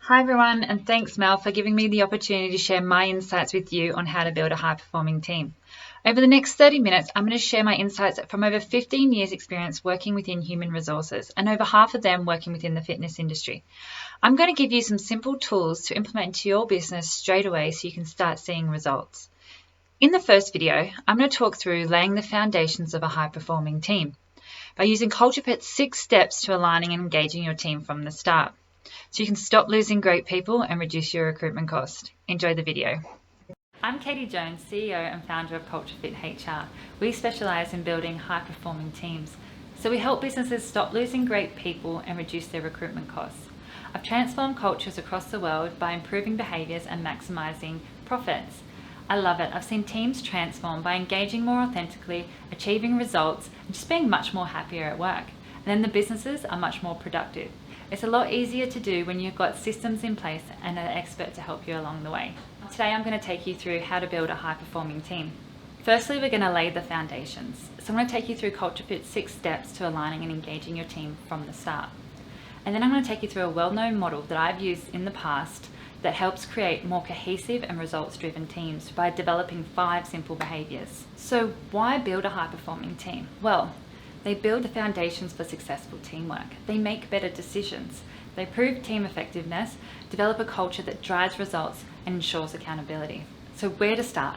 Hi everyone, and thanks Mel for giving me the opportunity to share my insights with you on how to build a high-performing team. Over the next 30 minutes, I'm going to share my insights from over 15 years experience working within human resources and over half of them working within the fitness industry. I'm going to give you some simple tools to implement into your business straight away so you can start seeing results. In the first video, I'm going to talk through laying the foundations of a high-performing team by using Culture Fit's 6 steps to aligning and engaging your team from the start, so you can stop losing great people and reduce your recruitment cost. Enjoy the video. I'm Katie Jones, CEO and founder of Culture Fit HR. We specialise in building high-performing teams. So we help businesses stop losing great people and reduce their recruitment costs. I've transformed cultures across the world by improving behaviours and maximising profits. I love it. I've seen teams transform by engaging more authentically, achieving results, and just being much more happier at work. And then the businesses are much more productive. It's a lot easier to do when you've got systems in place and an expert to help you along the way. Today I'm going to take you through how to build a high-performing team. Firstly, we're going to lay the foundations. So I'm going to take you through Culture Fit's 6 steps to aligning and engaging your team from the start. And then I'm going to take you through a well-known model that I've used in the past that helps create more cohesive and results-driven teams by developing 5 simple behaviours. So why build a high-performing team? Well, they build the foundations for successful teamwork. They make better decisions. They prove team effectiveness, develop a culture that drives results and ensures accountability. So where to start?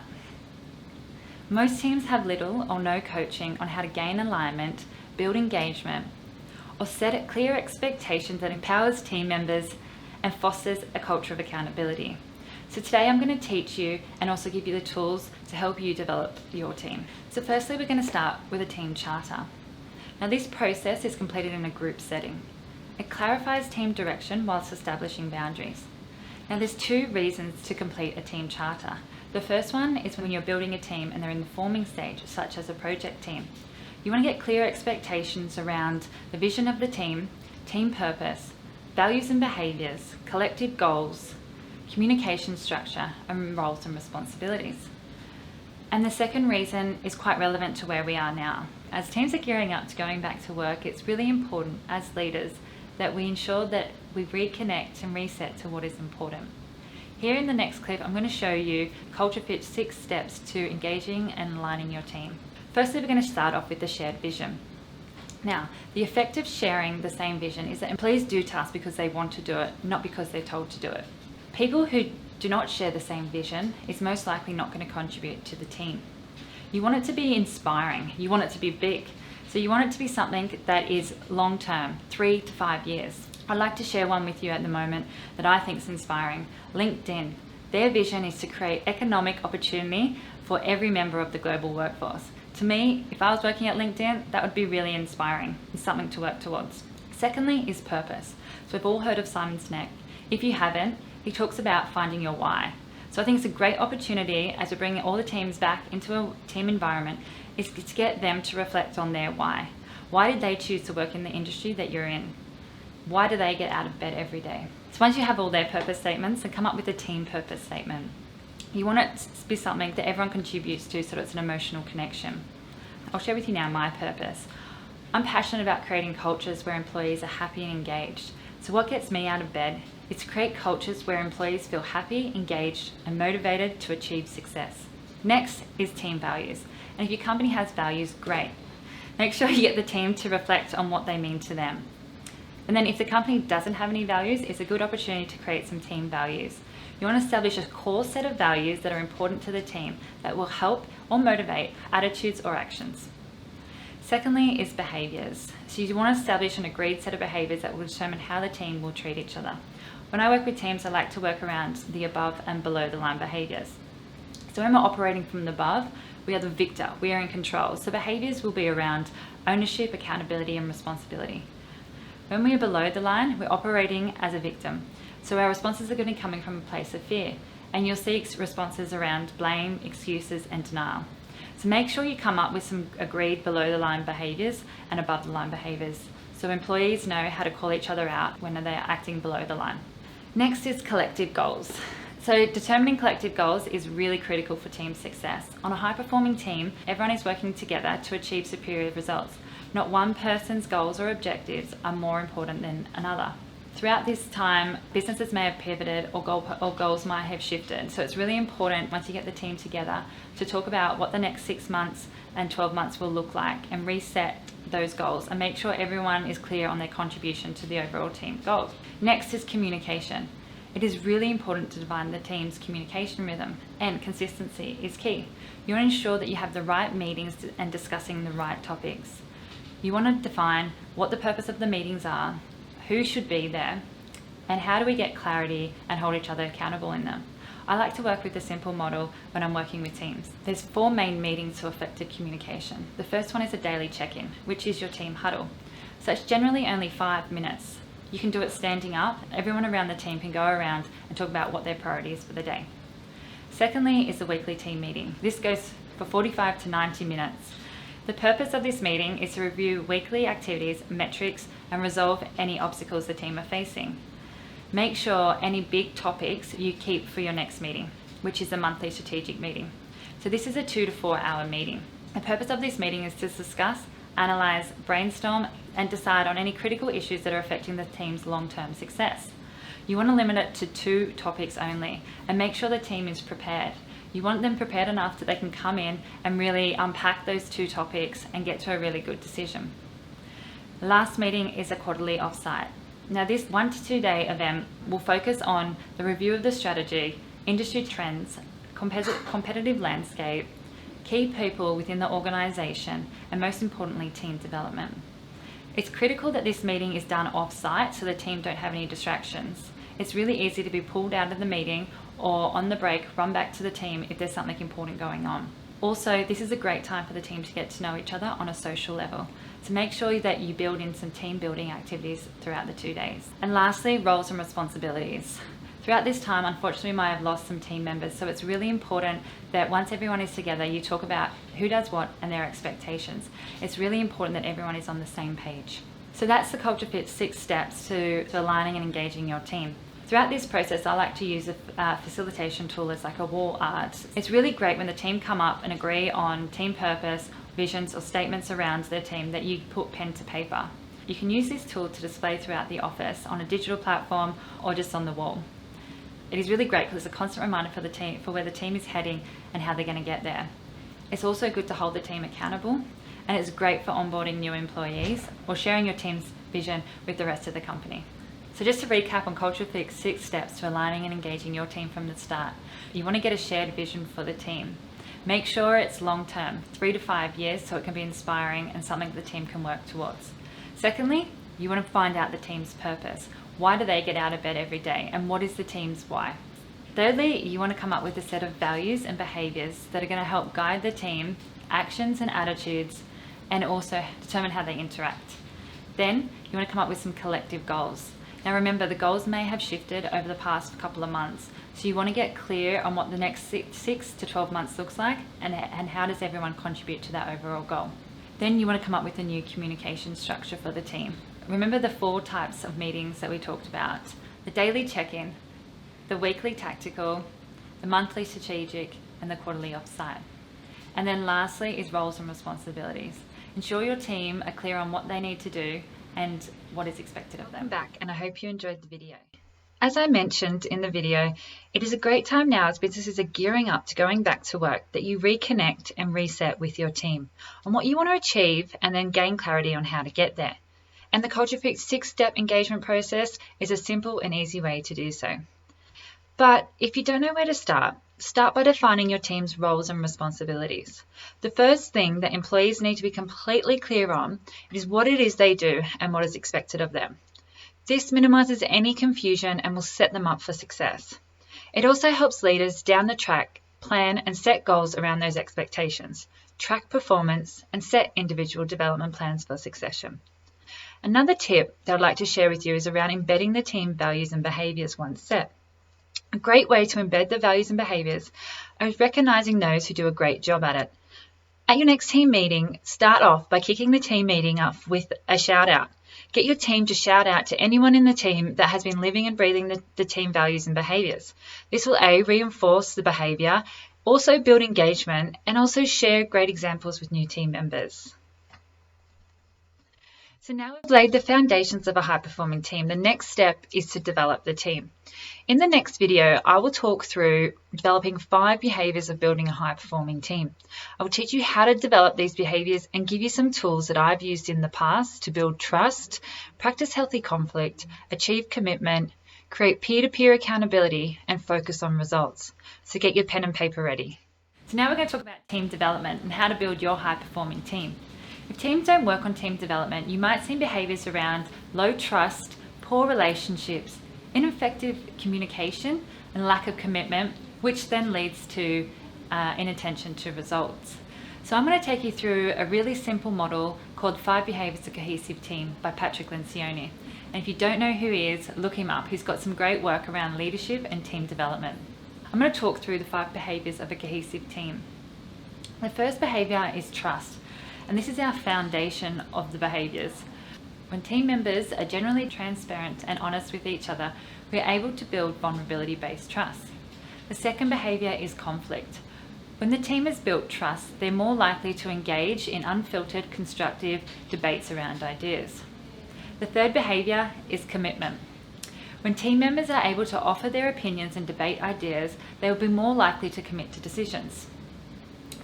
Most teams have little or no coaching on how to gain alignment, build engagement, or set clear expectations that empowers team members and fosters a culture of accountability. So today I'm going to teach you and also give you the tools to help you develop your team. So firstly, we're going to start with a team charter. Now this process is completed in a group setting. It clarifies team direction whilst establishing boundaries. Now there's 2 reasons to complete a team charter. The first one is when you're building a team and they're in the forming stage, such as a project team. You want to get clear expectations around the vision of the team purpose, values and behaviours, collective goals, communication structure, and roles and responsibilities. And the second reason is quite relevant to where we are now. As teams are gearing up to going back to work, it's really important as leaders that we ensure that we reconnect and reset to what is important. Here in the next clip, I'm going to show you Culture Fit's 6 steps to engaging and aligning your team. Firstly, we're going to start off with the shared vision. Now, the effect of sharing the same vision is that employees do tasks because they want to do it, not because they're told to do it. People who do not share the same vision is most likely not going to contribute to the team. You want it to be inspiring, you want it to be big, so you want it to be something that is long-term, 3 to 5 years. I'd like to share one with you at the moment that I think is inspiring. LinkedIn. Their vision is to create economic opportunity for every member of the global workforce. To me, if I was working at LinkedIn, that would be really inspiring and something to work towards. Secondly is purpose. So we've all heard of Simon Sinek. If you haven't, he talks about finding your why. So I think it's a great opportunity as we're bringing all the teams back into a team environment is to get them to reflect on their why. Why did they choose to work in the industry that you're in? Why do they get out of bed every day? So once you have all their purpose statements, then come up with a team purpose statement. You want it to be something that everyone contributes to so it's an emotional connection. I'll share with you now my purpose. I'm passionate about creating cultures where employees are happy and engaged. So what gets me out of bed is to create cultures where employees feel happy, engaged, and motivated to achieve success. Next is team values. And if your company has values, great. Make sure you get the team to reflect on what they mean to them. And then if the company doesn't have any values, it's a good opportunity to create some team values. You want to establish a core set of values that are important to the team that will help or motivate attitudes or actions. Secondly is behaviours. So you want to establish an agreed set of behaviours that will determine how the team will treat each other. When I work with teams, I like to work around the above and below the line behaviours. So when we're operating from the above, we are the victor, we are in control. So behaviours will be around ownership, accountability and responsibility. When we are below the line, we're operating as a victim. So our responses are going to be coming from a place of fear. And you'll see responses around blame, excuses and denial. So make sure you come up with some agreed below the line behaviours and above the line behaviours so employees know how to call each other out when they're acting below the line. Next is collective goals. So determining collective goals is really critical for team success. On a high-performing team, everyone is working together to achieve superior results. Not one person's goals or objectives are more important than another. Throughout this time, businesses may have pivoted or goals might have shifted. So it's really important once you get the team together to talk about what the next 6 months and 12 months will look like and reset those goals and make sure everyone is clear on their contribution to the overall team goals. Next is communication. It is really important to define the team's communication rhythm, and consistency is key. You want to ensure that you have the right meetings and discussing the right topics. You want to define what the purpose of the meetings are, who should be there, and how do we get clarity and hold each other accountable in them. I like to work with a simple model when I'm working with teams. There's 4 main meetings to effective communication. The first one is a daily check-in, which is your team huddle. So it's generally only 5 minutes. You can do it standing up. Everyone around the team can go around and talk about what their priority is for the day. Secondly is the weekly team meeting. This goes for 45 to 90 minutes. The purpose of this meeting is to review weekly activities, metrics, and resolve any obstacles the team are facing. Make sure any big topics you keep for your next meeting, which is a monthly strategic meeting. So this is a 2 to 4 hour meeting. The purpose of this meeting is to discuss, analyze, brainstorm, and decide on any critical issues that are affecting the team's long-term success. You want to limit it to 2 topics only and make sure the team is prepared. You want them prepared enough that they can come in and really unpack those 2 topics and get to a really good decision. The last meeting is a quarterly offsite. Now this 1 to 2 day event will focus on the review of the strategy, industry trends, competitive landscape, key people within the organisation, and most importantly, team development. It's critical that this meeting is done off-site so the team don't have any distractions. It's really easy to be pulled out of the meeting or on the break, run back to the team if there's something important going on. Also, this is a great time for the team to get to know each other on a social level. So make sure that you build in some team building activities throughout the 2 days. And lastly, roles and responsibilities. Throughout this time, unfortunately, we might have lost some team members, so it's really important that once everyone is together, you talk about who does what and their expectations. It's really important that everyone is on the same page. So that's the Culture Fit 6 steps to aligning and engaging your team. Throughout this process, I like to use a facilitation tool as like a wall art. It's really great when the team come up and agree on team purpose, visions, or statements around their team that you put pen to paper. You can use this tool to display throughout the office on a digital platform or just on the wall. It is really great because it's a constant reminder for the team for where the team is heading and how they're going to get there. It's also good to hold the team accountable, and it's great for onboarding new employees or sharing your team's vision with the rest of the company. So just to recap on Culture Fit's 6 steps to aligning and engaging your team from the start. You want to get a shared vision for the team. Make sure it's long term, 3 to 5 years, so it can be inspiring and something the team can work towards. Secondly, you want to find out the team's purpose. Why do they get out of bed every day, and what is the team's why? Thirdly, you want to come up with a set of values and behaviours that are going to help guide the team, actions and attitudes, and also determine how they interact. Then you want to come up with some collective goals. Now remember, the goals may have shifted over the past couple of months, so you want to get clear on what the next 6 to 12 months looks like and how does everyone contribute to that overall goal. Then you want to come up with a new communication structure for the team. Remember the 4 types of meetings that we talked about: the daily check-in, the weekly tactical, the monthly strategic, and the quarterly offsite. And then lastly is roles and responsibilities. Ensure your team are clear on what they need to do and what is expected of them. Back, and I hope you enjoyed the video. As I mentioned in the video, it is a great time now as businesses are gearing up to going back to work that you reconnect and reset with your team on what you want to achieve and then gain clarity on how to get there. And the Culture Fit 6-step engagement process is a simple and easy way to do so. But if you don't know where to start by defining your team's roles and responsibilities. The first thing that employees need to be completely clear on is what it is they do and what is expected of them. This minimises any confusion and will set them up for success. It also helps leaders down the track plan and set goals around those expectations, track performance, and set individual development plans for succession. Another tip that I'd like to share with you is around embedding the team values and behaviours once set. A great way to embed the values and behaviours is recognising those who do a great job at it. At your next team meeting, start off by kicking the team meeting up with a shout out. Get your team to shout out to anyone in the team that has been living and breathing the team values and behaviours. This will reinforce the behaviour, also build engagement, and also share great examples with new team members. So now we've laid the foundations of a high-performing team. The next step is to develop the team. In the next video, I will talk through developing 5 behaviours of building a high-performing team. I will teach you how to develop these behaviours and give you some tools that I've used in the past to build trust, practice healthy conflict, achieve commitment, create peer-to-peer accountability, and focus on results. So get your pen and paper ready. So now we're going to talk about team development and how to build your high-performing team. If teams don't work on team development, you might see behaviours around low trust, poor relationships, ineffective communication, and lack of commitment, which then leads to inattention to results. So I'm going to take you through a really simple model called 5 Behaviours of a Cohesive Team by Patrick Lencioni. And if you don't know who he is, look him up. He's got some great work around leadership and team development. I'm going to talk through the 5 behaviours of a cohesive team. The first behaviour is trust. And this is our foundation of the behaviours. When team members are generally transparent and honest with each other, we are able to build vulnerability-based trust. The second behaviour is conflict. When the team has built trust, they're more likely to engage in unfiltered, constructive debates around ideas. The third behaviour is commitment. When team members are able to offer their opinions and debate ideas, they will be more likely to commit to decisions.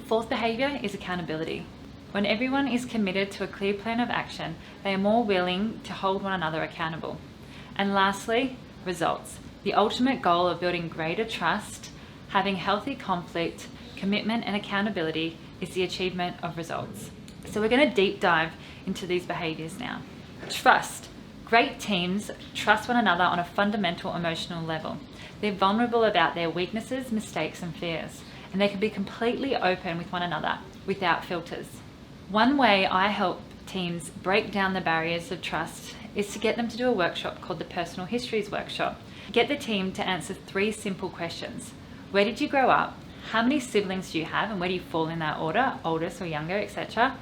Fourth behaviour is accountability. When everyone is committed to a clear plan of action, they are more willing to hold one another accountable. And lastly, results. The ultimate goal of building greater trust, having healthy conflict, commitment and accountability is the achievement of results. So we're going to deep dive into these behaviours now. Trust. Great teams trust one another on a fundamental emotional level. They're vulnerable about their weaknesses, mistakes and fears, and they can be completely open with one another without filters. One way I help teams break down the barriers of trust is to get them to do a workshop called the Personal Histories Workshop. Get the team to answer 3 simple questions. Where did you grow up? How many siblings do you have and where do you fall in that order, oldest or younger, etc.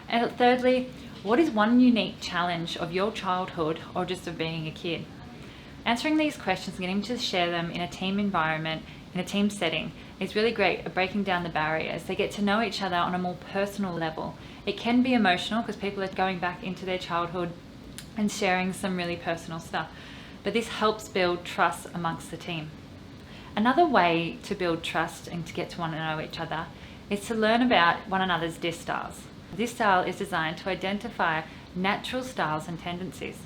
And thirdly, what is one unique challenge of your childhood or just of being a kid? Answering these questions and getting to share them in a team environment, in a team setting, is really great at breaking down the barriers. They get to know each other on a more personal level. It can be emotional because people are going back into their childhood and sharing some really personal stuff, but this helps build trust amongst the team. Another way to build trust and to get to want to know each other is to learn about one another's DISC styles. This style is designed to identify natural styles and tendencies.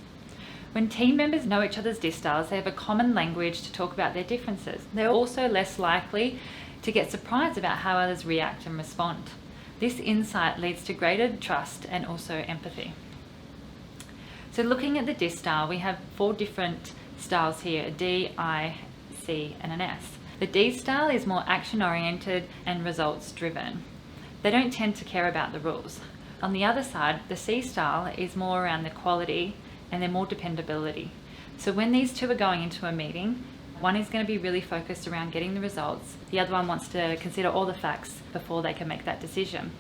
When team members know each other's DISC styles, they have a common language to talk about their differences. They're also less likely to get surprised about how others react and respond. This insight leads to greater trust and also empathy. So looking at the DISC style, we have 4 different styles here, a D, I, C and an S. The D style is more action-oriented and results-driven. They don't tend to care about the rules. On the other side, the C style is more around the quality and they're more dependability. So when these 2 are going into a meeting, one is going to be really focused around getting the results. The other one wants to consider all the facts before they can make that decision.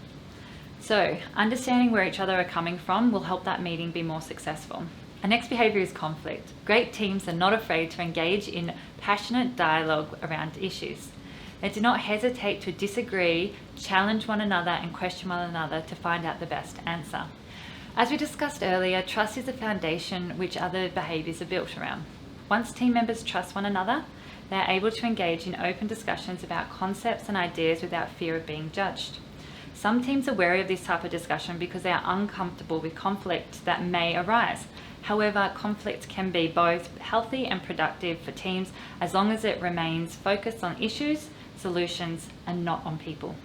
So understanding where each other are coming from will help that meeting be more successful. Our next behaviour is conflict. Great teams are not afraid to engage in passionate dialogue around issues. They do not hesitate to disagree, challenge one another and question one another to find out the best answer. As we discussed earlier, trust is the foundation which other behaviours are built around. Once team members trust one another, they are able to engage in open discussions about concepts and ideas without fear of being judged. Some teams are wary of this type of discussion because they are uncomfortable with conflict that may arise. However, conflict can be both healthy and productive for teams as long as it remains focused on issues, solutions, and not on people.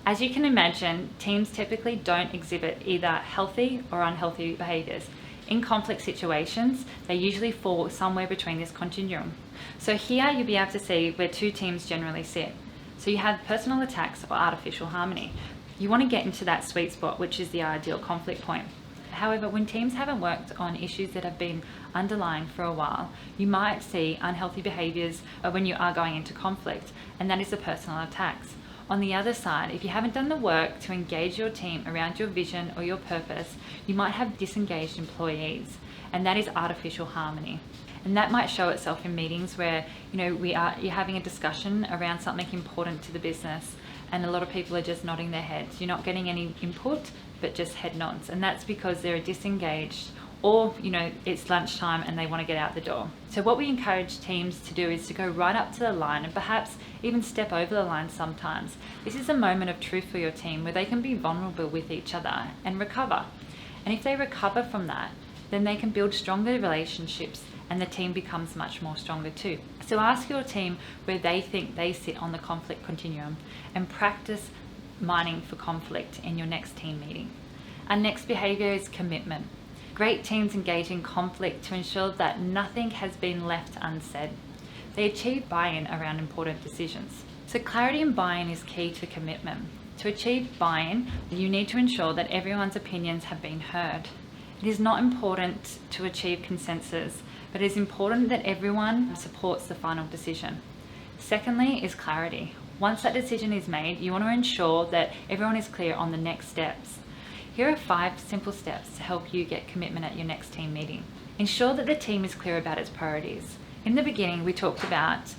As you can imagine, teams typically don't exhibit either healthy or unhealthy behaviours. In conflict situations, they usually fall somewhere between this continuum. So here you'll be able to see where 2 teams generally sit. So you have personal attacks or artificial harmony. You want to get into that sweet spot, which is the ideal conflict point. However, when teams haven't worked on issues that have been underlying for a while, you might see unhealthy behaviours when you are going into conflict, and that is the personal attacks. On the other side, if you haven't done the work to engage your team around your vision or your purpose, you might have disengaged employees, and that is artificial harmony. And that might show itself in meetings where you're having a discussion around something important to the business and a lot of people are just nodding their heads. You're not getting any input but just head nods, and that's because they're disengaged, or it's lunchtime and they want to get out the door. So what we encourage teams to do is to go right up to the line and perhaps even step over the line sometimes. This is a moment of truth for your team where they can be vulnerable with each other and recover. And if they recover from that, then they can build stronger relationships and the team becomes much more stronger too. So ask your team where they think they sit on the conflict continuum and practice mining for conflict in your next team meeting. Our next behavior is commitment. Great teams engage in conflict to ensure that nothing has been left unsaid. They achieve buy-in around important decisions. So clarity and buy-in is key to commitment. To achieve buy-in, you need to ensure that everyone's opinions have been heard. It is not important to achieve consensus, but it is important that everyone supports the final decision. Secondly is clarity. Once that decision is made, you want to ensure that everyone is clear on the next steps. Here are 5 simple steps to help you get commitment at your next team meeting. Ensure that the team is clear about its priorities. In the beginning, we talked about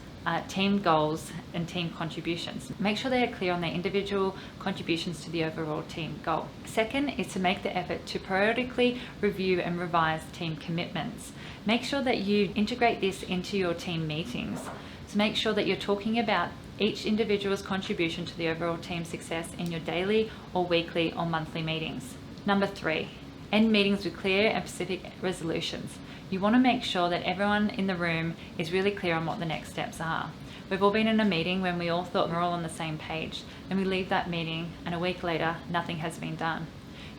team goals and team contributions. Make sure they are clear on their individual contributions to the overall team goal. Second is to make the effort to periodically review and revise team commitments. Make sure that you integrate this into your team meetings. So make sure that you're talking about each individual's contribution to the overall team success in your daily or weekly or monthly meetings. Number 3, end meetings with clear and specific resolutions. You want to make sure that everyone in the room is really clear on what the next steps are. We've all been in a meeting when we all thought we're all on the same page, and we leave that meeting and a week later nothing has been done.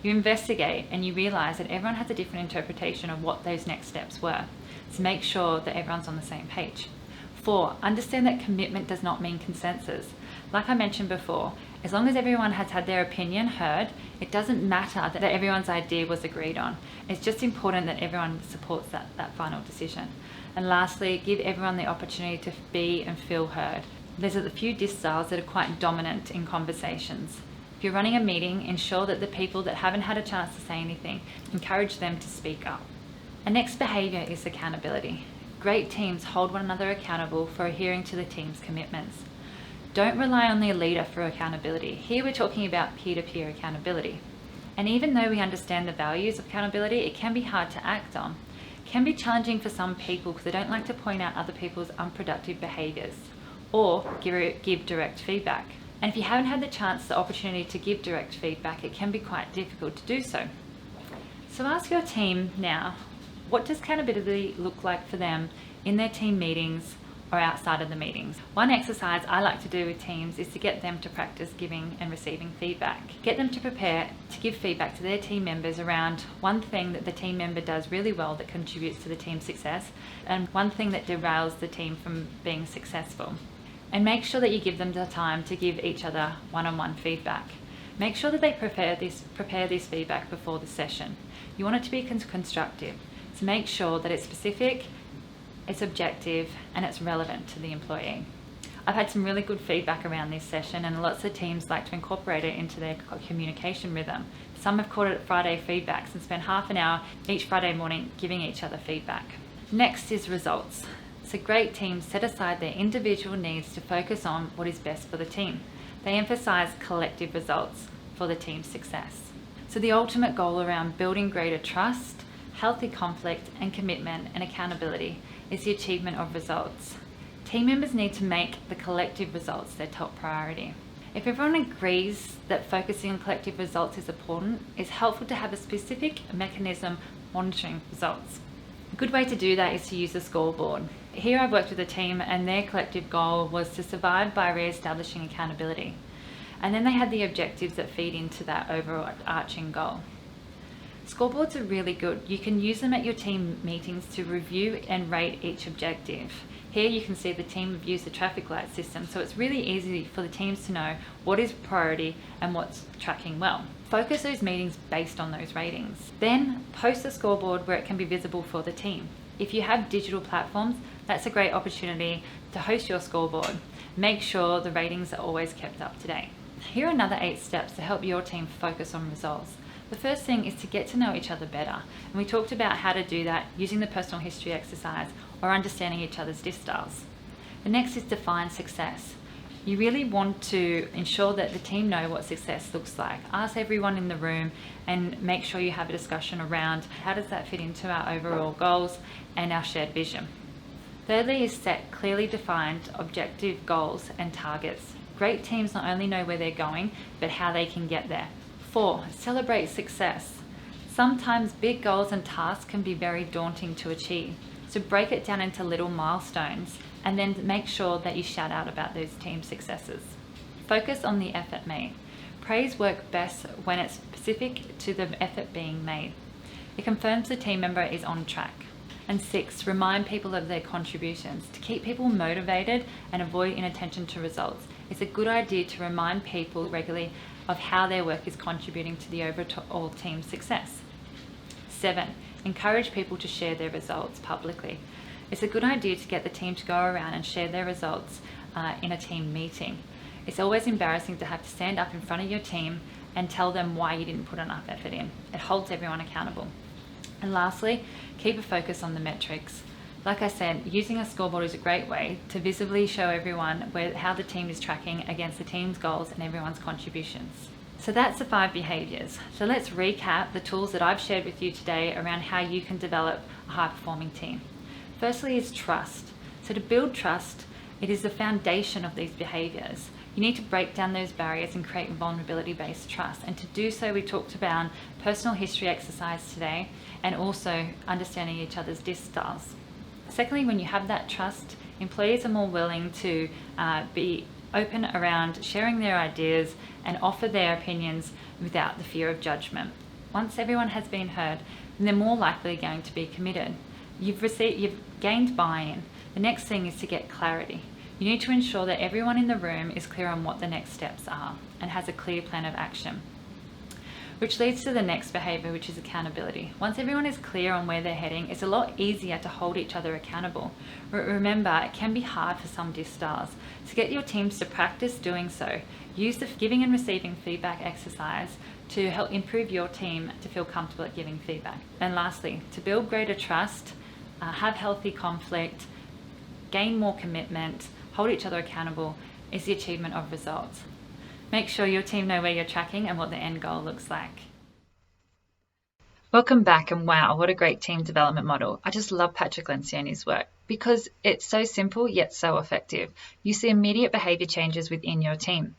You investigate and you realize that everyone has a different interpretation of what those next steps were. So make sure that everyone's on the same page. 4, understand that commitment does not mean consensus. Like I mentioned before, as long as everyone has had their opinion heard, it doesn't matter that everyone's idea was agreed on. It's just important that everyone supports that final decision. And lastly, give everyone the opportunity to be and feel heard. There's a few DISC styles that are quite dominant in conversations. If you're running a meeting, ensure that the people that haven't had a chance to say anything, encourage them to speak up. Our next behavior is accountability. Great teams hold one another accountable for adhering to the team's commitments. Don't rely on their leader for accountability. Here we're talking about peer-to-peer accountability. And even though we understand the values of accountability, it can be hard to act on. It can be challenging for some people because they don't like to point out other people's unproductive behaviors or give direct feedback. And if you haven't had the opportunity to give direct feedback, it can be quite difficult to do so. So ask your team now, what does accountability look like for them in their team meetings or outside of the meetings? One exercise I like to do with teams is to get them to practice giving and receiving feedback. Get them to prepare to give feedback to their team members around one thing that the team member does really well that contributes to the team's success and one thing that derails the team from being successful. And make sure that you give them the time to give each other one-on-one feedback. Make sure that they prepare this feedback before the session. You want it to be constructive. So make sure that it's specific, it's objective, and it's relevant to the employee. I've had some really good feedback around this session, and lots of teams like to incorporate it into their communication rhythm. Some have called it Friday feedbacks and spend half an hour each Friday morning giving each other feedback. Next is results. So great teams set aside their individual needs to focus on what is best for the team. They emphasize collective results for the team's success. So the ultimate goal around building greater trust, healthy conflict and commitment and accountability is the achievement of results. Team members need to make the collective results their top priority. If everyone agrees that focusing on collective results is important, it's helpful to have a specific mechanism monitoring results. A good way to do that is to use a scoreboard. Here I've worked with a team and their collective goal was to survive by re-establishing accountability. And then they had the objectives that feed into that overarching goal. Scoreboards are really good. You can use them at your team meetings to review and rate each objective. Here you can see the team reviews the traffic light system, so it's really easy for the teams to know what is priority and what's tracking well. Focus those meetings based on those ratings. Then post a scoreboard where it can be visible for the team. If you have digital platforms, that's a great opportunity to host your scoreboard. Make sure the ratings are always kept up to date. Here are another 8 steps to help your team focus on results. The first thing is to get to know each other better, and we talked about how to do that using the personal history exercise or understanding each other's DISC styles. The next is define success. You really want to ensure that the team know what success looks like. Ask everyone in the room and make sure you have a discussion around how does that fit into our overall goals and our shared vision. Thirdly is set clearly defined objective goals and targets. Great teams not only know where they're going, but how they can get there. 4, celebrate success. Sometimes big goals and tasks can be very daunting to achieve. So break it down into little milestones and then make sure that you shout out about those team successes. Focus on the effort made. Praise works best when it's specific to the effort being made. It confirms the team member is on track. And 6, remind people of their contributions. To keep people motivated and avoid inattention to results, it's a good idea to remind people regularly of how their work is contributing to the overall team success. 7, encourage people to share their results publicly. It's a good idea to get the team to go around and share their results in a team meeting. It's always embarrassing to have to stand up in front of your team and tell them why you didn't put enough effort in. It holds everyone accountable. And lastly, keep a focus on the metrics. Like I said, using a scoreboard is a great way to visibly show everyone how the team is tracking against the team's goals and everyone's contributions. So that's the 5 behaviours. So let's recap the tools that I've shared with you today around how you can develop a high-performing team. Firstly is trust. So to build trust, it is the foundation of these behaviours. You need to break down those barriers and create vulnerability-based trust. And to do so, we talked about personal history exercise today and also understanding each other's DISC styles. Secondly, when you have that trust, employees are more willing to be open around sharing their ideas and offer their opinions without the fear of judgment. Once everyone has been heard, then they're more likely going to be committed. You've gained buy-in. The next thing is to get clarity. You need to ensure that everyone in the room is clear on what the next steps are and has a clear plan of action. Which leads to the next behaviour, which is accountability. Once everyone is clear on where they're heading, it's a lot easier to hold each other accountable. Remember, it can be hard for some DISC styles. So get your teams to practice doing so. Use the giving and receiving feedback exercise to help improve your team to feel comfortable at giving feedback. And lastly, to build greater trust, have healthy conflict, gain more commitment, hold each other accountable is the achievement of results. Make sure your team know where you're tracking and what the end goal looks like. Welcome back, and wow, what a great team development model. I just love Patrick Lencioni's work because it's so simple yet so effective. You see immediate behaviour changes within your team.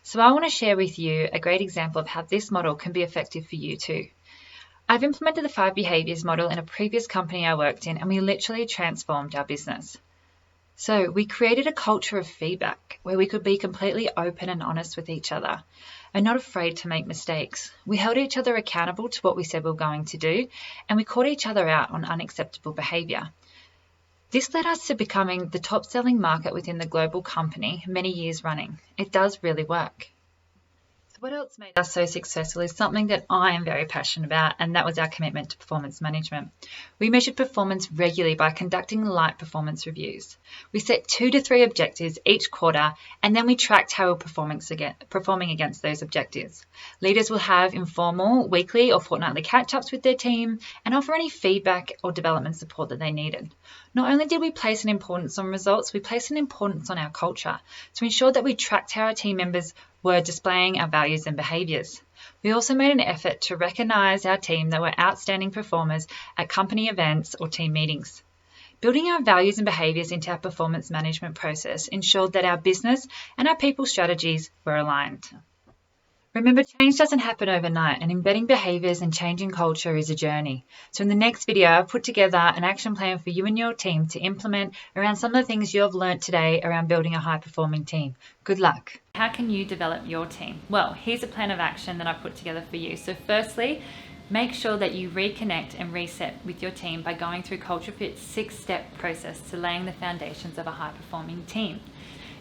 So I want to share with you a great example of how this model can be effective for you too. I've implemented the 5 behaviours model in a previous company I worked in, and we literally transformed our business. So we created a culture of feedback where we could be completely open and honest with each other and not afraid to make mistakes. We held each other accountable to what we said we were going to do, and we caught each other out on unacceptable behaviour. This led us to becoming the top selling market within the global company many years running. It does really work. What else made us so successful is something that I am very passionate about, and that was our commitment to performance management. We measured performance regularly by conducting light performance reviews. We set 2 to 3 objectives each quarter, and then we tracked how we're performing against those objectives. Leaders will have informal, weekly or fortnightly catch-ups with their team and offer any feedback or development support that they needed. Not only did we place an importance on results, we placed an importance on our culture to ensure that we tracked how our team members were displaying our values and behaviours. We also made an effort to recognise our team that were outstanding performers at company events or team meetings. Building our values and behaviours into our performance management process ensured that our business and our people strategies were aligned. Remember, change doesn't happen overnight, and embedding behaviours and changing culture is a journey. So in the next video, I've put together an action plan for you and your team to implement around some of the things you have learnt today around building a high-performing team. Good luck. How can you develop your team? Well, here's a plan of action that I've put together for you. So firstly, make sure that you reconnect and reset with your team by going through Culture Fit's 6-step process to laying the foundations of a high-performing team.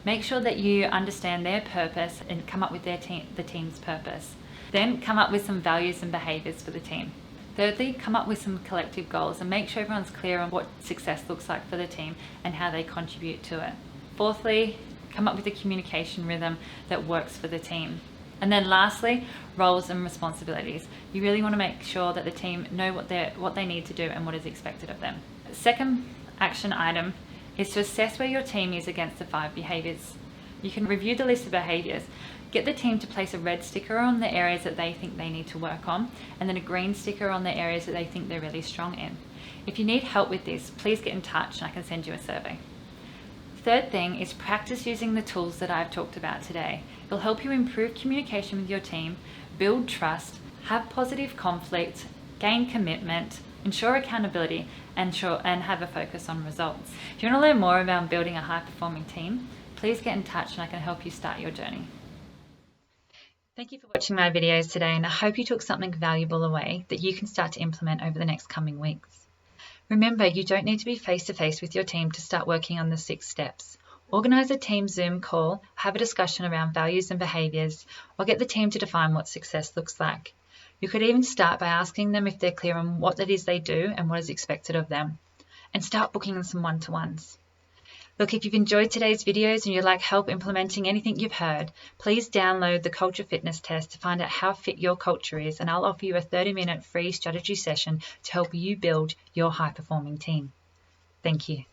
Make sure that you understand their purpose and come up with the team's purpose. Then come up with some values and behaviours for the team. Thirdly, come up with some collective goals and make sure everyone's clear on what success looks like for the team and how they contribute to it. Fourthly, come up with a communication rhythm that works for the team. And then lastly, roles and responsibilities. You really want to make sure that the team know what they need to do and what is expected of them. Second action item is to assess where your team is against the 5 behaviours. You can review the list of behaviours. Get the team to place a red sticker on the areas that they think they need to work on, and then a green sticker on the areas that they think they're really strong in. If you need help with this, please get in touch and I can send you a survey. Third thing is practice using the tools that I've talked about today. It'll help you improve communication with your team, build trust, have positive conflict, gain commitment, ensure accountability, and have a focus on results. If you want to learn more about building a high-performing team, please get in touch and I can help you start your journey. Thank you for watching my videos today, and I hope you took something valuable away that you can start to implement over the next coming weeks. Remember, you don't need to be face-to-face with your team to start working on the 6 steps. Organise a team Zoom call, have a discussion around values and behaviours, or get the team to define what success looks like. You could even start by asking them if they're clear on what it is they do and what is expected of them, and start booking some one-to-ones. Look, if you've enjoyed today's videos and you'd like help implementing anything you've heard, please download the Culture Fitness Test to find out how fit your culture is, and I'll offer you a 30-minute free strategy session to help you build your high-performing team. Thank you.